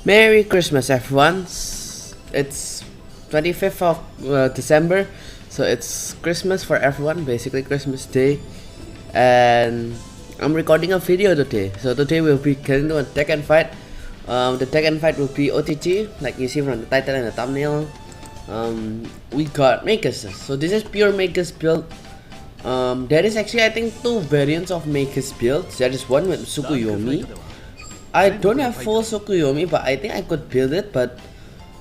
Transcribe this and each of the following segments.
Merry Christmas, everyone. It's 25th of December, so it's Christmas for everyone, basically Christmas Day. And I'm recording a video today. So today we'll be getting to a Tekken fight. The Tekken fight will be OTG, like you see from the title and the thumbnail. We got Magus. So this is pure Magus build. There is actually, I think, two variants of Magus builds. There is one with Tsukuyomi. I don't have full Tsukuyomi, but I think I could build it. But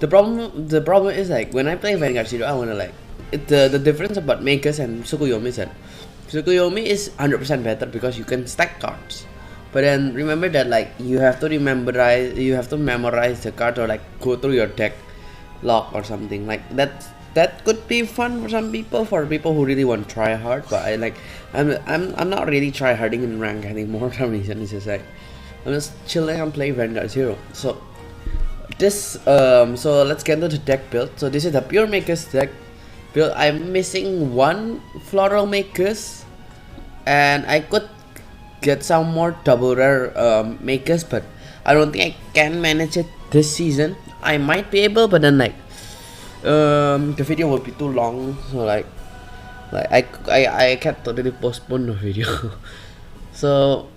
the problem is, like, when I play Vanguard Zero, I wanna like the difference about Magus and Tsukuyomi is that Tsukuyomi is 100% better because you can stack cards. But then remember that, like, you have to memorize the card, or like go through your deck log or something like that. That could be fun for some people, for people who really want to try hard. But I'm not really try harding in rank anymore for some reason. It's just like I'm just chilling and playing Vanguard Zero. So this so let's get into the deck build. So this is the pure Magus deck build. I'm missing one floral Magus, and I could get some more double rare Magus, but I don't think I can manage it this season. I might be able, but then like the video will be too long, so like I can't totally postpone the video. So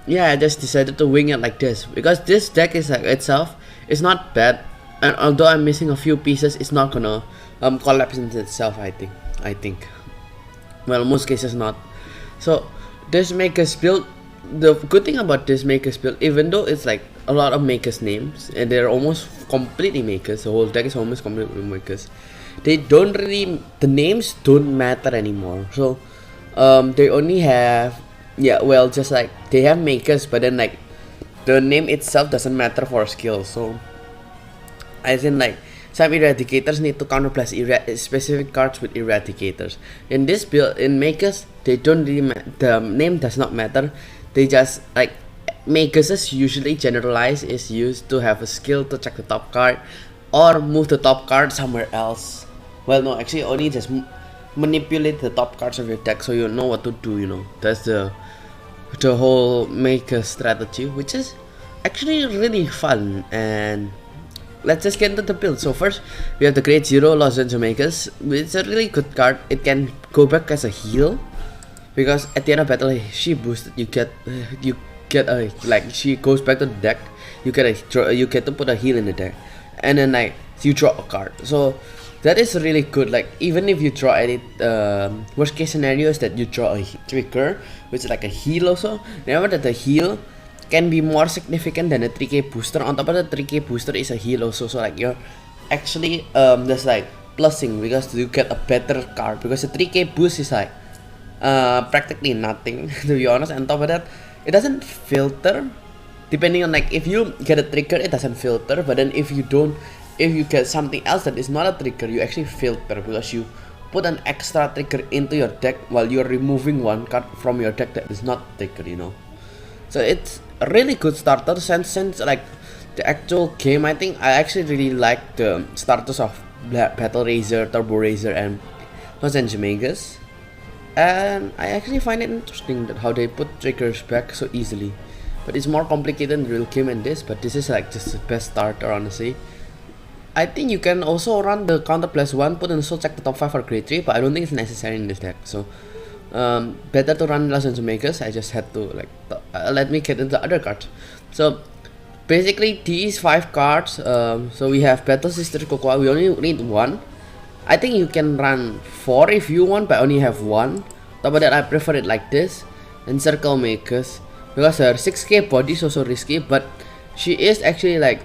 yeah, I just decided to wing it like this because this deck is like itself is not bad, and although I'm missing a few pieces, it's not gonna collapse into itself. I think well, most cases not. So this Magus build, the good thing about this Magus build, even though it's like a lot of Magus names and they're almost completely Magus, the whole deck is almost completely Magus, they don't really, the names don't matter anymore. So they only have, yeah, well, just like they have Magus, but then like the name itself doesn't matter for skills. So as in, like, some eradicators need to counterblast specific cards with eradicators. In this build, in Magus, they don't really the name does not matter. They just, like, Magus is usually generalized is used to have a skill to check the top card or move the top card somewhere else. Well, no, actually only just manipulate the top cards of your deck so you know what to do, you know. That's the whole Magus strategy, which is actually really fun. And let's just get into the build. So first we have the Great Zero Los Angeles Magus. It's a really good card. It can go back as a heal because at the end of battle she boosted. You get a, like, she goes back to the deck. You get to put a heal in the deck, and then like you draw a card. So that is really good. Like, even if you draw any worst case scenario is that you draw a trigger, which is like a heal also. Remember that the heal can be more significant than a 3k booster. On top of the 3k booster is a heal also, so like you're actually just like plussing because you get a better card, because the 3k boost is like practically nothing to be honest. On top of that, it doesn't filter, depending on, like, if you get a trigger it doesn't filter, but then if you get something else that is not a trigger, you actually filter because you put an extra trigger into your deck while you're removing one card from your deck that is not a trigger, you know. So it's a really good starter. Since like the actual game, I think I actually really like the starters of Battle Razor, Turbo Razor, and Los Angeles Magus. And I actually find it interesting that how they put triggers back so easily. But it's more complicated in real game than this, but this is like just the best starter, honestly. I think you can also run the counter +1, put and also check the top 5 for grade 3, but I don't think it's necessary in this deck. So better to run Los Angeles Magus. I just had to, like, let me get into the other cards. So basically these 5 cards, so we have Battle Sister Cocoa. We only need 1. I think you can run 4 if you want, but I only have 1. Top of that, I prefer it like this. And Circle Magus, because her 6k body is also risky, but she is actually like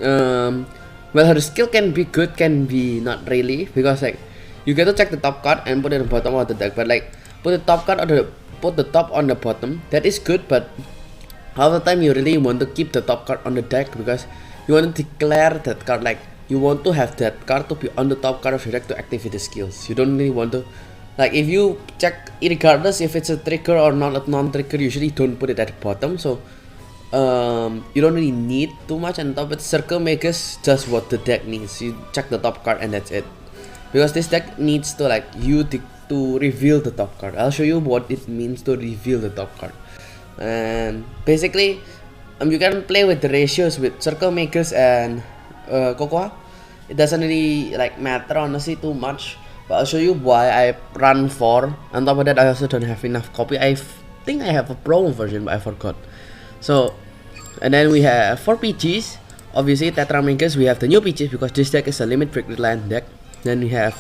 well, her skill can be good, can be not really, because like you get to check the top card and put it on the bottom of the deck. But like put the top on the bottom, that is good, but half the time you really want to keep the top card on the deck because you want to declare that card, like you want to have that card to be on the top card of your deck to activate the skills. You don't really want to, like, if you check, regardless if it's a trigger or not a non-trigger, usually don't put it at the bottom. So you don't really need too much. And top of it, Circle Magus just what the deck needs. You check the top card and that's it, because this deck needs to, like, to reveal the top card. I'll show you what it means to reveal the top card. And basically you can play with the ratios with circle makers and cocoa. It doesn't really like matter honestly too much, but I'll show you why I run 4. On top of that, I also don't have enough copy. I think I have a promo version, but I forgot. So, and then we have 4 PGs. Obviously, Tetra Makers, we have the new PGs because this deck is a limit break line deck. Then we have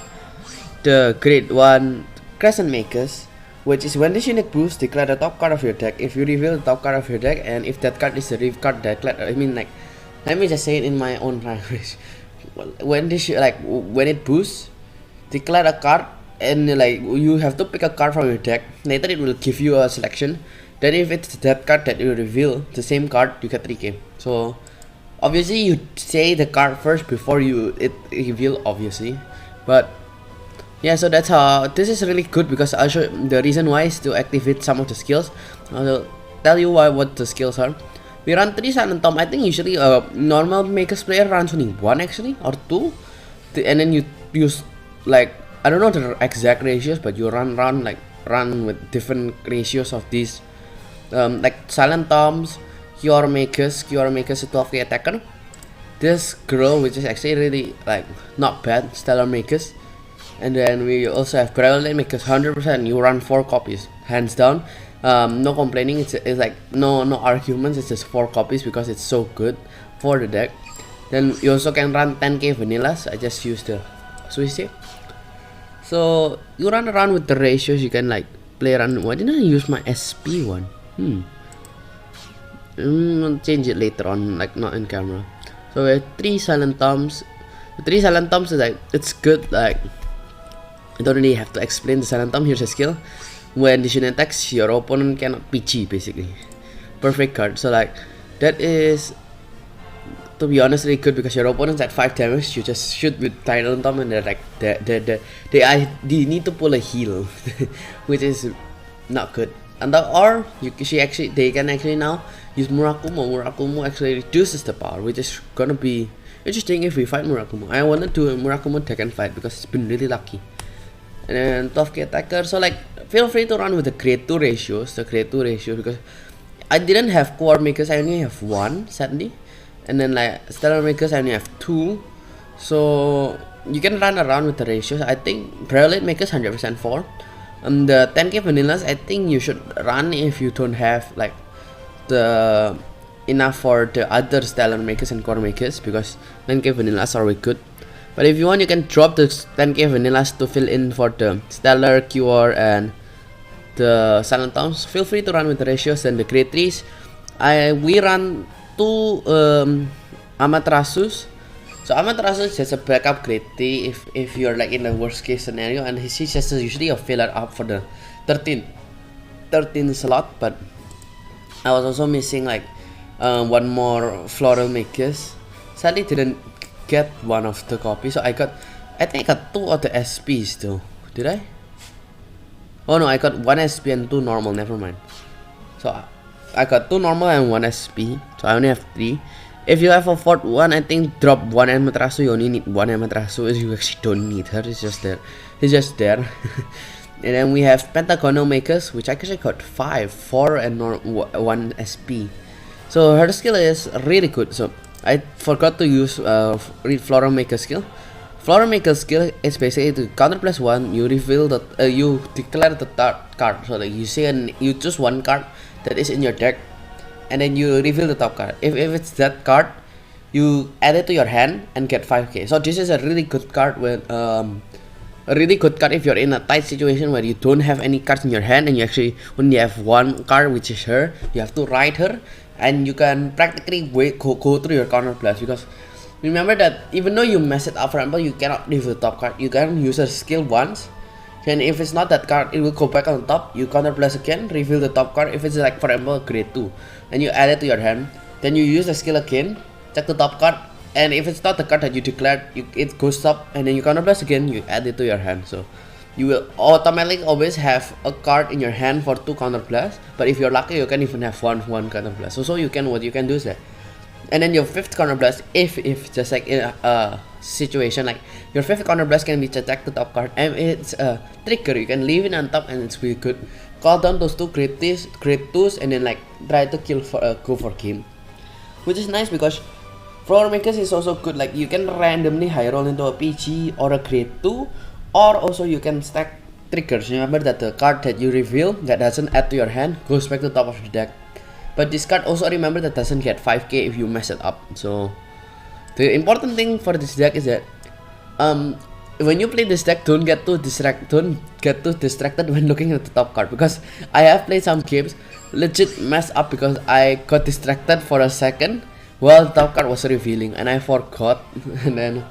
the grade 1 Crescent Makers, which is when this unit boosts, declare the top card of your deck. If you reveal the top card of your deck, and if that card is a rev card, declare. I mean, like, let me just say it in my own language. When this when it boosts, declare a card, and like you have to pick a card from your deck. Later, it will give you a selection. Then, if it's that card that you reveal, the same card, you get 3k. So, obviously, you say the card first before it reveal, obviously, but. Yeah, so that's how this is really good because I'll show the reason why is to activate some of the skills. I'll tell you what the skills are. We run 3 Silent Tomb. I think usually a normal Makers player runs only 1 actually or 2, and then you use like I don't know the exact ratios, but you run with different ratios of these like Silent Tombs, Cure Makers is 12k attacker. This girl, which is actually really like not bad, Stellar Makers. And then we also have Parallel Makers 100%. You run 4 copies, hands down. No complaining. It's like no arguments. It's just 4 copies because it's so good for the deck. Then you also can run 10k vanillas. I just used the Swiss here. So you run around with the ratios. You can like play around. Why didn't I use my SP one? I'll change it later on, like not in camera. So we have 3 Silent Tombs. The 3 Silent Tombs is like it's good. Like I don't really have to explain the Silent Tomb. Here's a skill. When this unit attacks, your opponent cannot PG basically. Perfect card. So like that is, to be honest, really good because your opponent's at 5 damage. You just shoot with Silent Tomb and they're like they need to pull a heal, which is not good. And they can actually now use Murakumo. Murakumo actually reduces the power, which is gonna be interesting if we fight Murakumo. I wanna do a Murakumo Tekken fight because it's been really lucky. And then 12k attacker, so like feel free to run with the grade 2 ratios, because I didn't have core makers, I only have 1 sadly, and then like stellar makers I only have 2, so you can run around with the ratios. I think Brilliant makers 100% 4, and the 10k vanillas I think you should run if you don't have like the enough for the other stellar makers and core makers, because 10k vanillas are really good. But if you want, you can drop the 10k vanillas to fill in for the Stellar, Cure, and the Silent Tombs. Feel free to run with the ratios and the grade 3s. We run 2 Amaterasu's. So Amaterasu is just a backup grade 3 if you're like in the worst case scenario, and he's just usually a filler up for the 13 slot. But I was also missing like 1 more Floral Makers. Sadly didn't get one of the copies, so I think I got 2 of the SPs though. Did I? Oh no, I got 1 SP and 2 normal, never mind. So I got 2 normal and 1 SP, so I only have 3. If you have a 4th one, I think drop 1 Amaterasu. You only need 1 Amaterasu. You actually don't need her, it's just there. And then we have Pentagonal Makers, which I actually got 4 and 1 SP. So her skill is really good. So I forgot to use Floral Maker skill. Floral Maker skill is basically to counter +1. You reveal the you declare the third card. So like you choose 1 card that is in your deck, and then you reveal the top card. If it's that card, you add it to your hand and get 5k. So this is a really good card when if you're in a tight situation where you don't have any cards in your hand and you actually only have 1 card, which is her. You have to ride her, and you can practically go through your counter plus, because remember that even though you mess it up, for example, you cannot reveal the top card. You can use a skill once, and if it's not that card, it will go back on top. You counter plus again, reveal the top card. If it's like, for example, grade 2, and you add it to your hand, then you use the skill again, check the top card, and if it's not the card that you declared, it goes up, and then you counter plus again, you add it to your hand. So you will automatically always have a card in your hand for 2 counter plus. But if you're lucky, you can even have one counter plus. So what you can do is that, and then your 5th counter blast, if just like in a situation like your 5th counter blast can be attack the top card, and it's a trigger, you can leave it on top, and it's really good. Call down those 2 grade 2s, and then like try to kill for go for game. which is nice because Flower Makers is also good. Like you can randomly high roll into a PG or a grade 2, or also you can stack triggers. Remember that the card that you reveal that doesn't add to your hand goes back to the top of the deck. But this card also, remember, that doesn't get 5k if you mess it up. So the important thing for this deck is that when you play this deck, don't get too distracted when looking at the top card, because I have played some games legit messed up because I got distracted for a second while the top card was revealing and I forgot and then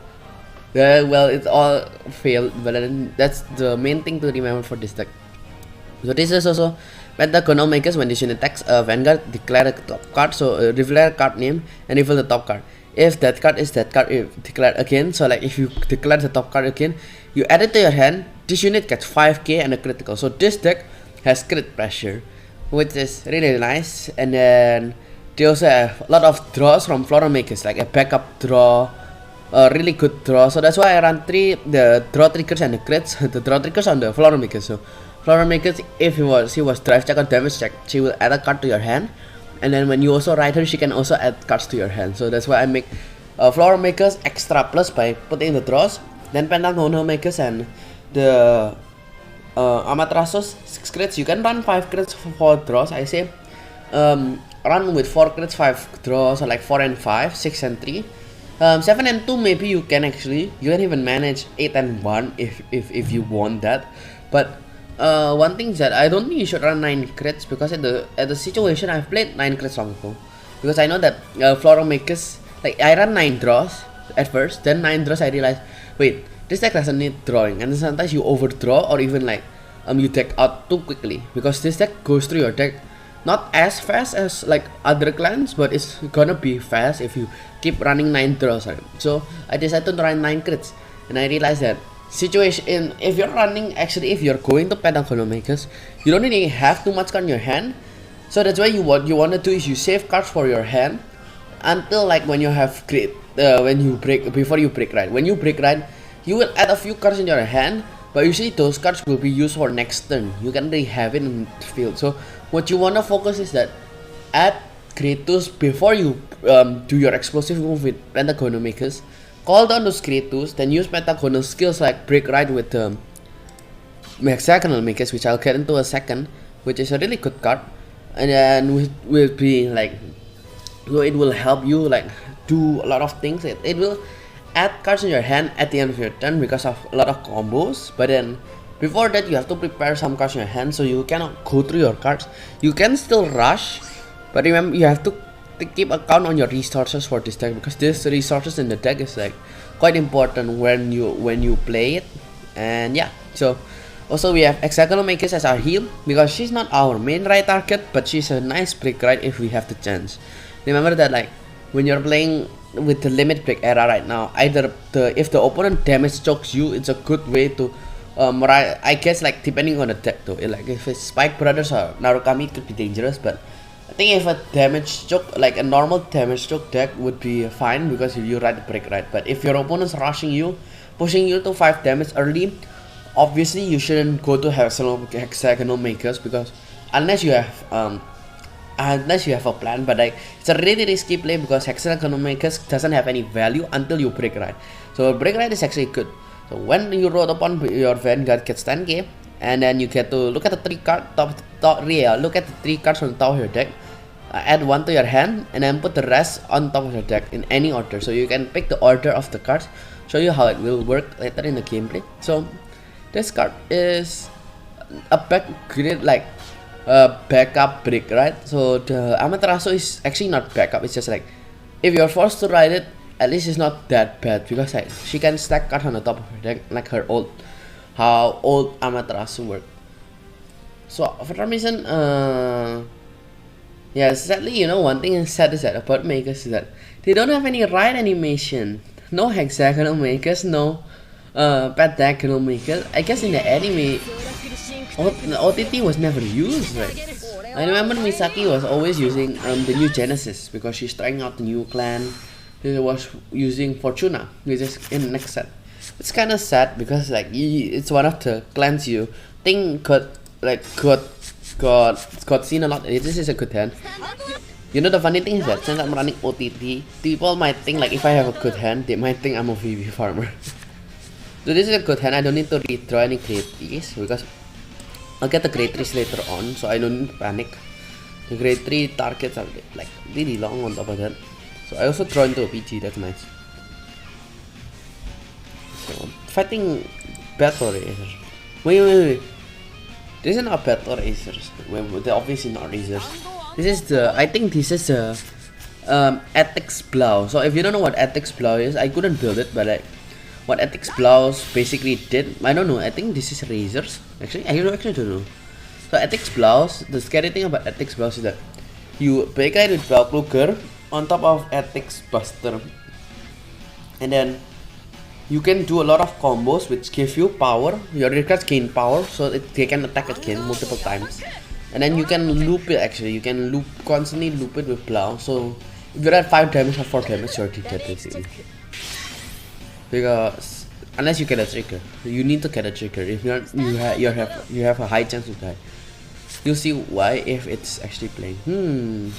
well, it all failed. But then that's the main thing to remember for this deck. So this is also Pentagonal Magus. When this unit attacks Vanguard, declare a top card, so declare card name and reveal the top card. If that card is that card, declared again. So like if you declare the top card again, you add it to your hand, this unit gets 5k and a critical. So this deck has crit pressure, which is really nice. And then they also have a lot of draws from Floral Makers, like a backup draw, a really good draw. So that's why I run 3 the draw triggers and the crits. The draw triggers on the Floral Makers. So Floral Makers, if she was drive check or damage check, she will add a card to your hand. And then when you also ride her, she can also add cards to your hand. So that's why I make Flower Makers extra plus by putting the draws. Then Pentagonal Makers and the Amaterasu's 6 crits. You can run 5 crits for 4 draws. I say run with 4 crits, 5 draws, or like 4 and 5, 6 and 3. 7 and 2 maybe you can even manage 8 and 1 if you want that. But one thing is that I don't think you should run 9 crits, because at the situation I've played 9 crits long ago, because I know that Floral Makers, like I run 9 draws at first, then 9 draws I realized, wait, this deck doesn't need drawing, and then sometimes you overdraw or even like you deck out too quickly, because this deck goes through your deck not as fast as like other clans, but it's gonna be fast if you keep running 9 draws. So I decided to run 9 crits, and I realized that situation if you're going to Pentagonal Makers, you don't really have too much card in your hand. So that's why what you want to do is you save cards for your hand until like when you have before you break ride. When you break ride, you will add a few cards in your hand, but usually those cards will be used for next turn. You can really have it in the field. So what you want to focus is that add creators before you do your explosive move with Pentagonal Makers. Call down those creators, then use Pentagonal skills like break ride with Hexagonal Makers, which I'll get into a second, which is a really good card. And then will be like, so it will help you like do a lot of things. It will add cards in your hand at the end of your turn because of a lot of combos. But then before that, you have to prepare some cards in your hand, so you cannot go through your cards. You can still rush, but remember you have to keep account on your resources for this deck, because this resources in the deck is like quite important when you play it. And yeah, so also we have Hexagonal Makers as our heal, because she's not our main ride target, but she's a nice break ride if we have the chance. Remember that like when you're playing with the limit break era right now, either if the opponent damage chokes you, it's a good way to ride, I guess, like depending on the deck though. Like if it's Spike Brothers or Narukami, it could be dangerous, but I think if a damage choke, like a normal damage choke deck would be fine, because you ride the break ride. But if your opponent's rushing you, pushing you to 5 damage early, obviously you shouldn't go to Hexagonal Makers, because unless you have a plan. But like it's a really risky play, because Hexagonal Makers doesn't have any value until you break ride. So break ride is actually good. So when you roll upon your Vanguard gets 10k, and then you get to look at the 3 cards look at the 3 cards on the top of your deck, add 1 to your hand, and then put the rest on top of your deck in any order. So you can pick the order of the cards, show you how it will work later in the gameplay. So this card is a backup break ride. So the Amaterasu is actually not backup, it's just like if you're forced to ride it, at least it's not that bad, because like she can stack cards on the top of her deck like how old Amaterasu worked. So for some reason, yeah, sadly, one thing is sad is that about Makers is that they don't have any ride animation. No Hexagonal Makers, no Pentagonal Makers. I guess in the anime, the OTT was never used, right? I remember Misaki was always using the new Genesis, because she's trying out the new clan. She was using Fortuna, which is in the next set. It's kind of sad, because like it's one of the clans you think got seen a lot. This is a good hand. You know, the funny thing is that since I'm running OTT, people might think like if I have a good hand, they might think I'm a VV farmer. So this is a good hand. I don't need to redraw any grade 3s because I'll get the grade 3s later on, so I don't need to panic. The grade 3 targets are like really long on top of that. So I also draw into a PG, that's nice. So fighting battle razors. Wait. This is not battle razors. They're obviously not razors. This is the, I think this is a ethics blow. So if you don't know what ethics blow is, I couldn't build it, but like what ethics blows basically did, I don't know. I think this is razors. Actually, I actually don't know. So ethics blows, the scary thing about ethics blows is that you break it with Valkluger on top of ethics buster, and then you can do a lot of combos which give you power. Your cards gain power, so they can attack again multiple times. And then you can loop it actually. You can constantly loop it with plow. So if you're at 5 damage or 4 damage, you're dead basically. Because unless you get a trigger, you need to get a trigger. If not, you have a high chance to die. You'll see why if it's actually playing.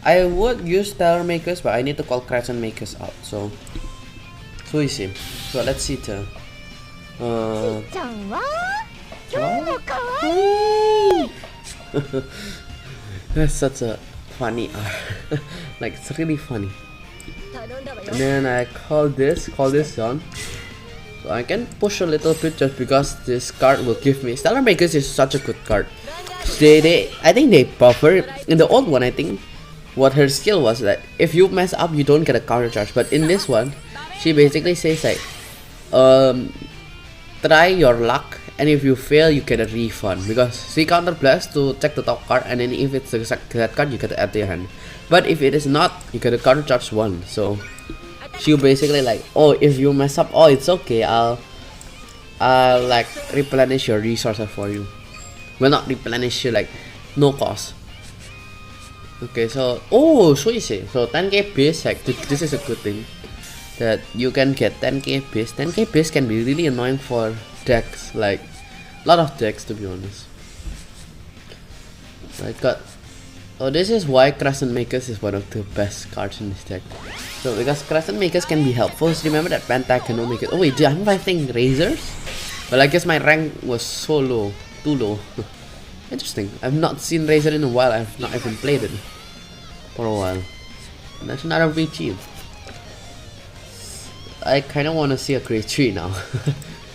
I would use Stellar Makers, but I need to call Crescent Makers out. So we see. So let's see the. That's such a funny art. Like it's really funny. And then I call this down. So I can push a little bit just because this card will give me. Stellar Makers is such a good card. I think they buffer in the old one. I think what her skill was that if you mess up, you don't get a counter charge. But in this one, she basically says like, try your luck, and if you fail, you get a refund because she counter blast to check the top card, and then if it's that card, you get to add to your hand. But if it is not, you get a counter charge 1. So she basically like, oh, if you mess up, oh, it's okay. I'll like replenish your resources for you. Well, not replenish you, like no cost. Okay, so so easy. So 10k base, like this is a good thing that you can get 10k base. 10k base can be really annoying for decks, like a lot of decks to be honest. This is why Crescent Makers is one of the best cards in this deck. So because Crescent Makers can be helpful. Just remember that Pentagonal Makers. Oh wait, I'm fighting Razors? Well, I guess my rank was so low, too low. Interesting. I've not seen Razor in a while. I've not even played it for a while. And that's not a VG. I kind of want to see a grade 3 now.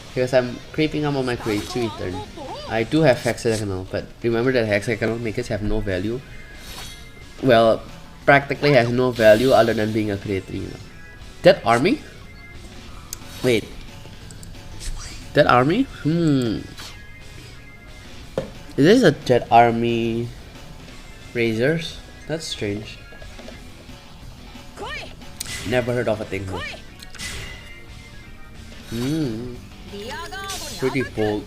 Because I'm creeping up on my grade 3 turn. I do have hexagonal, but remember that hexagonal makers have no value. Well, practically has no value other than being a grade 3 now. That army? Wait. That army? Is this a Jet Army Razors? That's strange. Never heard of a thing. Pretty bold.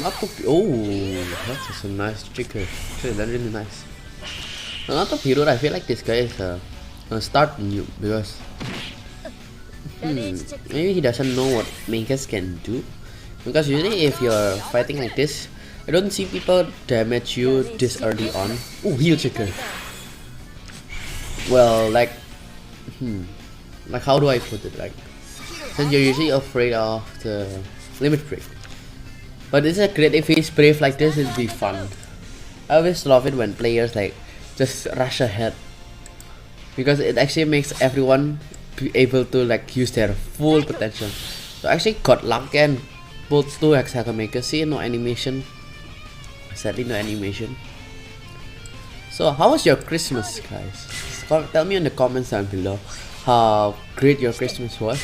Not to that's just a nice trigger. Actually, that's really nice. Not of hero, I feel like this guy is a start new because maybe he doesn't know what Magus can do. Because usually if you're fighting like this, I don't see people damage you this early on. Oh, heal trigger. Well, like how do I put it? Like, since you're usually afraid of the limit break, but this is a great if he's brave like this. It'd be fun. I always love it when players like just rush ahead because it actually makes everyone be able to like use their full potential. So I actually got lucky and pulled 2 hexagon makers. See, no animation. Sadly, no animation. So how was your Christmas, guys? Tell me in the comments down below how great your Christmas was.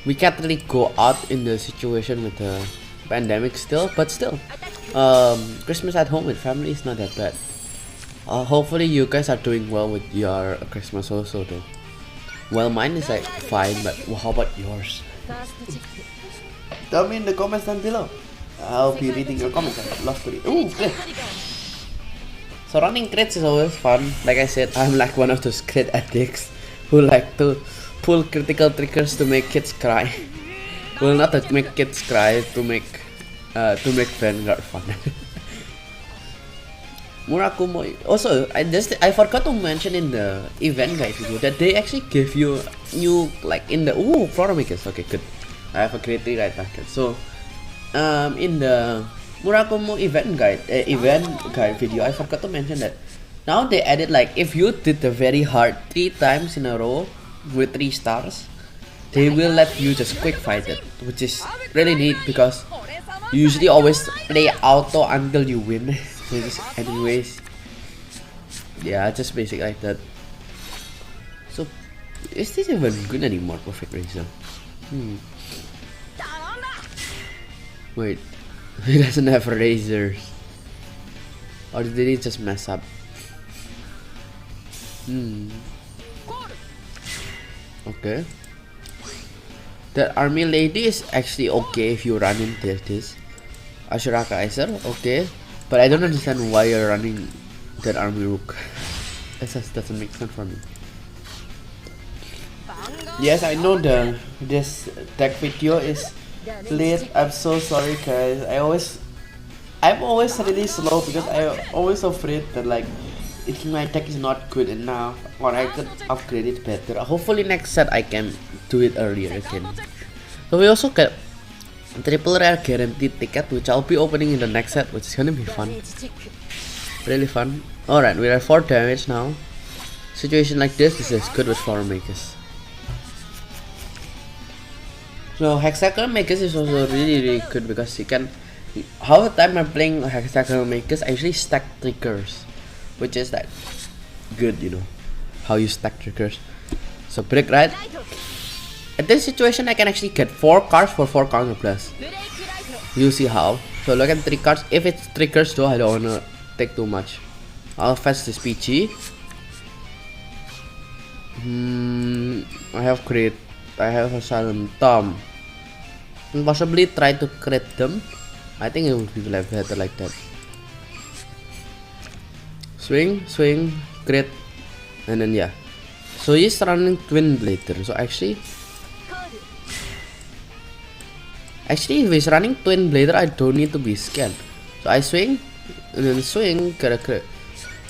We can't really go out in the situation with the pandemic still, but still, Christmas at home with family is not that bad. Hopefully you guys are doing well with your Christmas also though. Well, mine is like fine, but how about yours? Tell me in the comments down below. I'll be reading your comments. I'd love to read. Ooh, crit. So running crits is always fun. Like I said, I'm like one of those crit addicts who like to pull critical triggers to make kids cry. will not make kids cry to make Vanguard fun. Murakumo. Also, I forgot to mention in the event guide video that they actually give you new like in the floral makers. Okay, good. I have a great right packet. So, in the Murakumo event guide video, I forgot to mention that now they added like if you did the very hard 3 times in a row with 3 stars, they will let you just quick fight it, which is really neat because you usually always play auto until you win. So just anyways, yeah, just basic like that. So is this even good anymore, Perfect Razor? Wait, he doesn't have razors, or did he just mess up? Okay. The army lady is actually okay if you run into this. Ashura Kaiser, okay. But I don't understand why you're running that army rook. It just doesn't make sense for me. Yes, I know this deck video is late. I'm so sorry guys. I'm always really slow because I'm always afraid that like if my deck is not good enough or I could upgrade it better. Hopefully next set I can do it earlier again. So we also get triple rare guaranteed ticket, which I'll be opening in the next set, which is gonna be fun, really fun. Alright, we are 4 damage now. Situation like this is good with flower makers. So hexagonal makers is also really good because you can, half the time I'm playing hexagonal makers, I usually stack triggers, which is like good, you know, how you stack triggers. So break right. At this situation, I can actually get 4 cards for 4 counter plus. You see how? So look at 3 cards. If it's triggers though, I don't wanna take too much. I'll fetch this PG. I have crit. I have a silent thumb. And possibly try to crit them. I think it would be better like that. Swing, crit, and then yeah. So he's running twin blader. So actually, if he's running twin blader, I don't need to be scared. So I swing, and then swing, get a crit.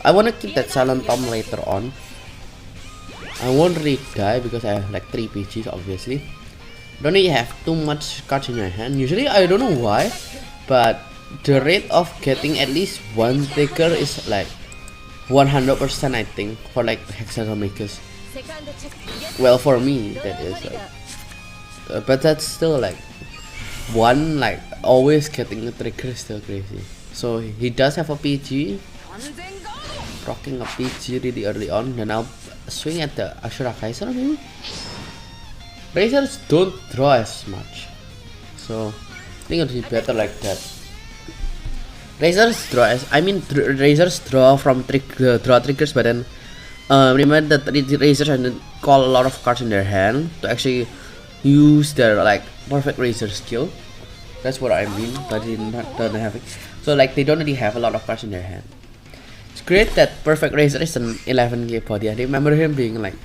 I wanna keep that silent thumb later on. I won't really die because I have like 3 PGs obviously. Don't really have too much cards in my hand. Usually I don't know why, but the rate of getting at least 1 trigger is like 100% I think for like hexagonal makers. Well, for me that is like, but that's still like one, like always getting a trigger is still crazy. So he does have a PG, rocking a PG really early on. Then I'll swing at the Ashura Kaiser maybe. Razors don't draw as much, so I think it'll be better like that. Razors draw from draw triggers, but then remember that the Razors and call a lot of cards in their hand to actually use their like perfect Razor skill. That's what I mean, but they don't have it. So like they don't really have a lot of cards in their hand. It's great that perfect Razor is an 11k body. I remember him being like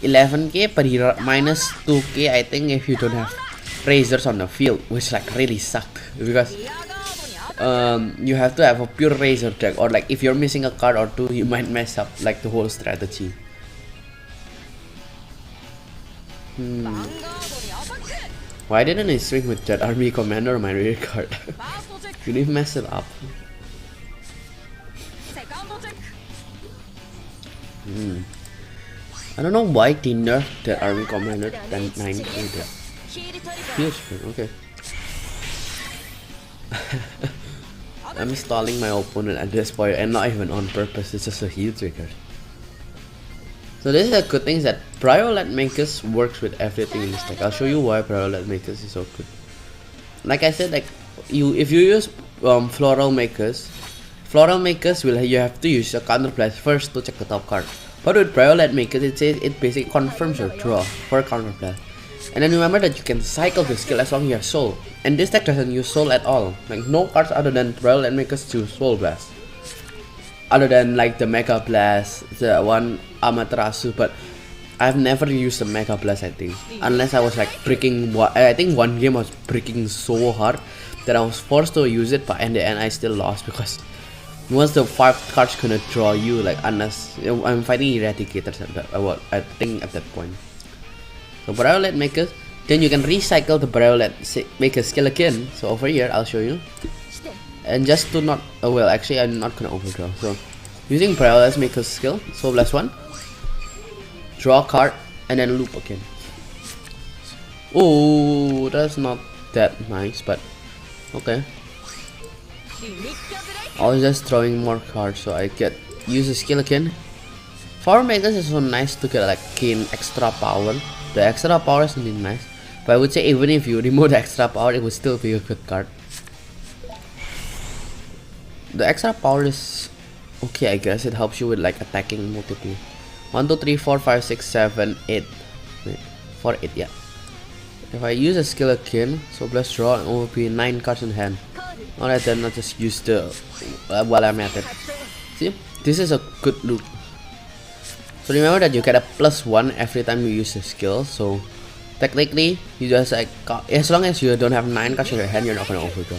11k, but he minus 2k I think if you don't have Razors on the field, which like really sucked because you have to have a pure Razor deck, or like if you're missing a card or two, you might mess up like the whole strategy. Why didn't I swing with that army commander on my rear card? You need to mess it up. I don't know why they nerfed that army commander than 9. Huge, okay. I'm stalling my opponent at this point, and not even on purpose, it's just a heal trigger. So this is a good thing, that Priolet Magus works with everything in this deck. I'll show you why Priolet Magus is so good. Like I said, like if you use Floral Makers will you have to use your counter blast first to check the top card. But with Priolet Makers, it says it basically confirms your draw for counter blast. And then remember that you can cycle the skill as long as you have soul. And this deck doesn't use soul at all. Like no cards other than Priolet Makers choose soul blast. Other than like the Mega Blast, the one Amaterasu, but I've never used a Mega Blast, I think, unless I was like breaking. I think one game I was breaking so hard that I was forced to use it, but in the end I still lost because once the 5 cards gonna draw you, like, unless I'm fighting Eradicators at that, I think at that point. So Brawlet Magus, then you can recycle the Brawlet Magus skill again. So over here I'll show you, and just to not, well, actually I'm not gonna overdraw. So using Brawlet Magus skill, so last one, draw a card and then loop again. Oh, that's not that nice, but okay. I was just throwing more cards, so I get use the skill again. For Magus is so nice to get like gain extra power. The extra power is really nice, but I would say even if you remove the extra power, it would still be a good card. The extra power is okay, I guess. It helps you with like attacking multiple. 1, 2, 3, 4, 5, 6, 7, 8. Wait, 4, 8, yeah. If I use a skill again, so let's draw, and it will be 9 cards in hand. Alright, then I'll just use the while I'm at it. See, this is a good loop. So remember that you get a +1 every time you use the skill. So technically, you just like, as long as you don't have 9 cards in your hand, you're not gonna overdraw.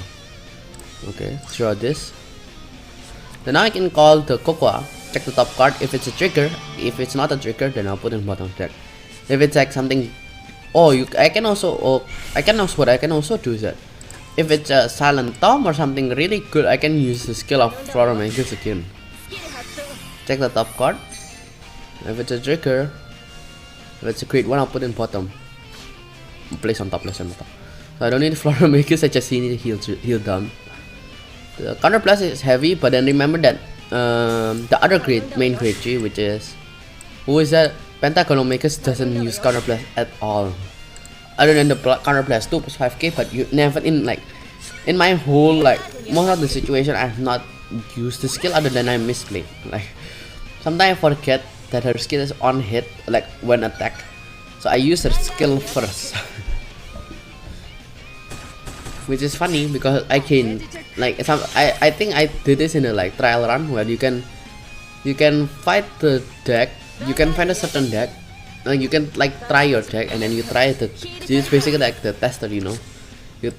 Okay, draw this. Then now I can call the Cocoa. Check the top card. If it's a trigger, if it's not a trigger, then I'll put it in bottom deck. If it's like something, I can also do is that if it's a Silent Tom or something really good, I can use the skill of Flora Magus again. Check the top card. If it's a trigger, if it's a great one, I'll put it in bottom. Place on top, place on top. So I don't need Flora Magus, I just need heal down. The counter plus is heavy, but then remember that the other main grade 3, which is, who is that? Pentagonal Magus doesn't use counter plus at all. Other than the counter plus 2 plus 5k, but you never in my whole, like, most of the situation I have not used the skill other than I misplay. Like sometimes I forget that her skill is on hit, like when attack, so I use her skill first. Which is funny because I can like I think I did this in a like trial run where you can fight the deck, you can find a certain deck, like you can like try your deck and then you try it's basically like the tester, you know, you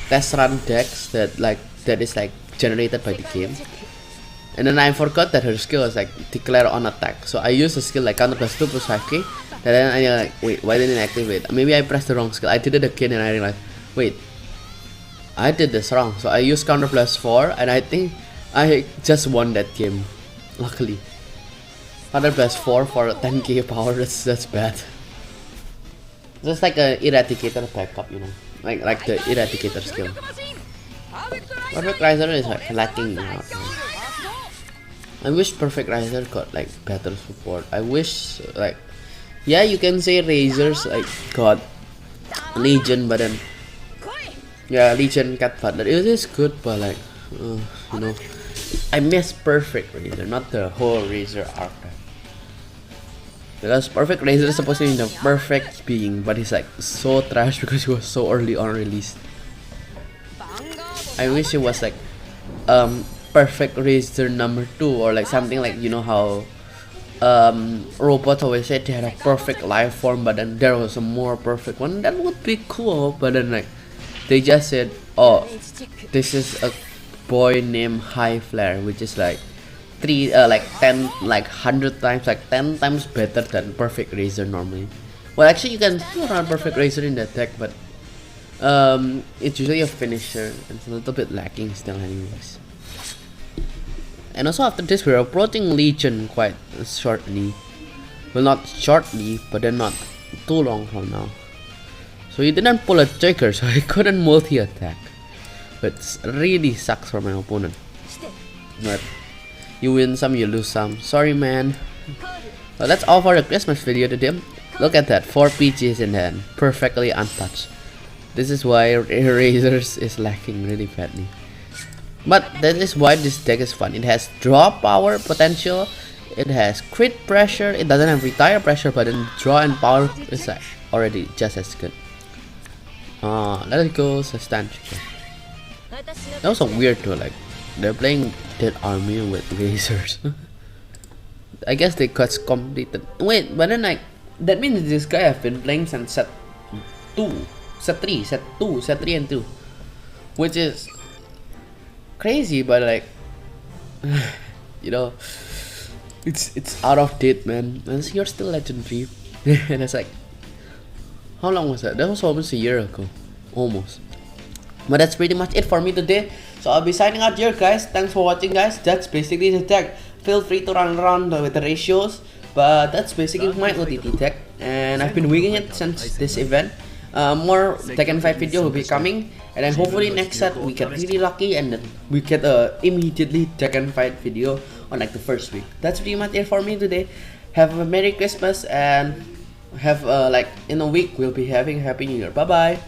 test run decks that is like generated by the game. And then I forgot that her skill is like declare on attack, so I use a skill like counter plus 2 plus 5k, and then I like, wait, why didn't I activate? Maybe I pressed the wrong skill. I did it again and I realized, wait, I did this wrong. So I used counter plus 4 and I think I just won that game, luckily. Counter plus 4 for 10k power, that's bad. Just like a Eradicator backup, you know, like the Eradicator skill. Perfect Riser is like lacking out. I wish Perfect Riser got like better support. I wish like, yeah, you can say Razors like got Legion, but then yeah, Legion got better. It is good, but like you know, I miss Perfect Razor, not the whole Razor arc. Because Perfect Razor is supposed to be the perfect being, but he's like so trash because he was so early on released. I wish it was like Perfect Razor number 2 or like something like, you know how robots always said they had a perfect life form, but then there was a more perfect one. That would be cool, but then like they just said, oh, this is a boy named High Flare, which is like 100 times, like 10 times better than Perfect Razor normally. Well, actually you can still run Perfect Razor in that deck, but it's usually a finisher and it's a little bit lacking still anyways. And also after this we're approaching Legion quite shortly. Well, not shortly, but then not too long from now. So he didn't pull a trigger, so he couldn't multi-attack. But really sucks for my opponent. But you win some, you lose some. Sorry, man. Well, that's all for the Christmas video today. Look at that, 4 PGs in hand, perfectly untouched. This is why Razors is lacking really badly. But that is why this deck is fun. It has draw power potential, it has crit pressure, it doesn't have retire pressure, but then draw and power is like already just as good. Let's go substantial. That was so weird too, like they're playing Dead Army with Razors. I guess they got completed. Wait, but then like that means this guy have been playing since set 2, set 3, set 2, set 3 and 2, which is crazy, but like, you know, it's out of date, man. And you're still legendary. And it's like, how long was that? That was almost a year ago, almost. But that's pretty much it for me today. So I'll be signing out here, guys. Thanks for watching, guys. That's basically the tech. Feel free to run around with the ratios, but that's basically my OTT tech, and I've been winging it since this event. More Tekken 5 video will be coming, and then hopefully next set we get really lucky and then we get immediately Tekken 5 video on like the first week. That's pretty much it for me today. Have a Merry Christmas, and have like in a week we'll be having Happy New Year. Bye bye.